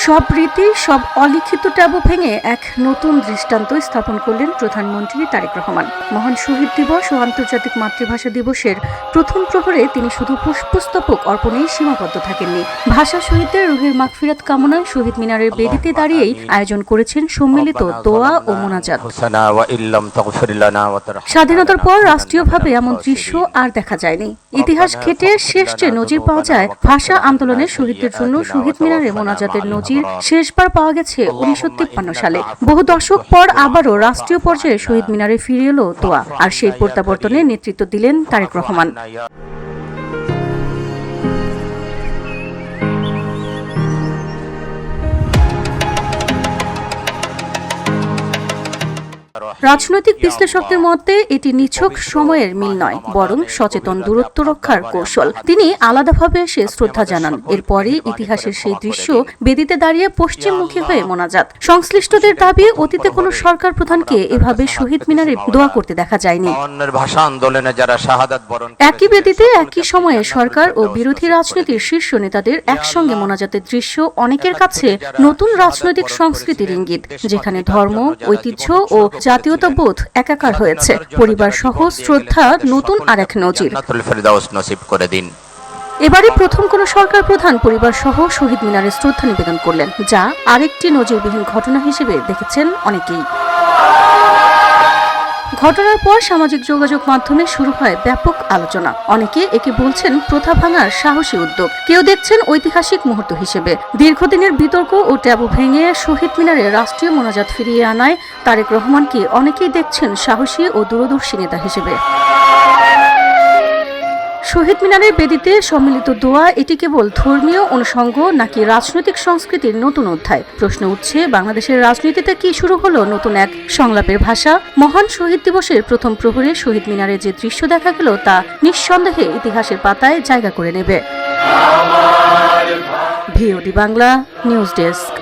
সব রীতি, সব অলিখিত ট্যাবু ভেঙে এক নতুন দৃষ্টান্ত স্থাপন করলেন প্রধানমন্ত্রী তারেক রহমান। মহান শহীদ দিবস ও আন্তর্জাতিক মাতৃভাষা দিবসের প্রথম প্রহরে তিনি শুধু পুষ্পস্তবক অর্পণেই সীমাবদ্ধ থাকেননি। ভাষা শহীদদের রুহের মাগফিরাত কামনায় শহীদ মিনারের বেদিতে দাঁড়িয়েই আয়োজন করেছেন সম্মিলিত দোয়া ও মোনাজাত। স্বাধীনতার পর রাষ্ট্রীয়ভাবে এমন দৃশ্য আর দেখা যায়নি। ইতিহাস ঘেঁটে শেষ যে নজির পাওয়া যায়, ভাষা আন্দোলনের শহীদদের জন্য শহীদ মিনারে মোনাজাতের নজির শেষবার পাওয়া গেছে 1953 সালে। বহু দশক পর আবারও রাষ্ট্রীয় পর্যায়ে শহীদ মিনারে ফিরে এলো দোয়া, আর সেই প্রত্যাবর্তনে নেতৃত্ব দিলেন তারেক রহমান। রাজনৈতিক বিশ্লেষকদের মতে এটি নিছক সময়ের মিল নয়, বরং সচেতন দূরত্ব রক্ষার কৌশল। তিনি আলাদাভাবে এসে শ্রদ্ধা জানান, এরপরই ইতিহাসের সেই দৃশ্য বেদিতে দাঁড়িয়ে পশ্চিমমুখী হয়ে মোনাজাত। সংশ্লিষ্টদের দাবি, অতীতে কোনো সরকার প্রধানকে এভাবে শহীদ মিনারে দোয়া করতে দেখা যায়নি। একই বেদিতে একই সময়ে সরকার ও বিরোধী রাজনীতির শীর্ষ নেতাদের একসঙ্গে মোনাজাতের দৃশ্য অনেকের কাছে নতুন রাজনৈতিক সংস্কৃতির ইঙ্গিত, যেখানে ধর্ম, ঐতিহ্য ও জাতীয়তাবোধ একাকার হয়েছে। পরিবার সহ শ্রদ্ধা নতুন আরেক নজির। এবারে প্রথম কোন সরকার প্রধান পরিবার সহ শহীদ মিনারে শ্রদ্ধা নিবেদন করলেন, যা আরেকটি নজিরবিহীন ঘটনা হিসেবে দেখেছেন অনেকেই। ঘটনার পর সামাজিক যোগাযোগ মাধ্যমে শুরু হয় ব্যাপক আলোচনা। অনেকে একে বলছেন প্রথা ভাঙার সাহসী উদ্যোগ, কেউ দেখছেন ঐতিহাসিক মুহূর্ত হিসেবে। দীর্ঘদিনের বিতর্ক ও ট্যাবু ভেঙে শহীদ মিনারে রাষ্ট্রীয় মোনাজাত ফিরিয়ে আনায় তারেক রহমানকে অনেকেই দেখছেন সাহসী ও দূরদর্শী নেতা হিসেবে। শহীদ মিনারের বেদিতে সম্মিলিত দোয়া, এটি কেবল ধর্মীয় অনুষঙ্গ নাকি রাজনৈতিক সংস্কৃতির নতুন অধ্যায়? প্রশ্ন উঠছে, বাংলাদেশের রাজনীতিতে কি শুরু হলো নতুন এক সংলাপের ভাষা? মহান শহীদ দিবসের প্রথম প্রহরে শহীদ মিনারে যে দৃশ্য দেখা গেল, তা নিঃসন্দেহে ইতিহাসের পাতায় জায়গা করে নেবে। VOD Bangla news desk.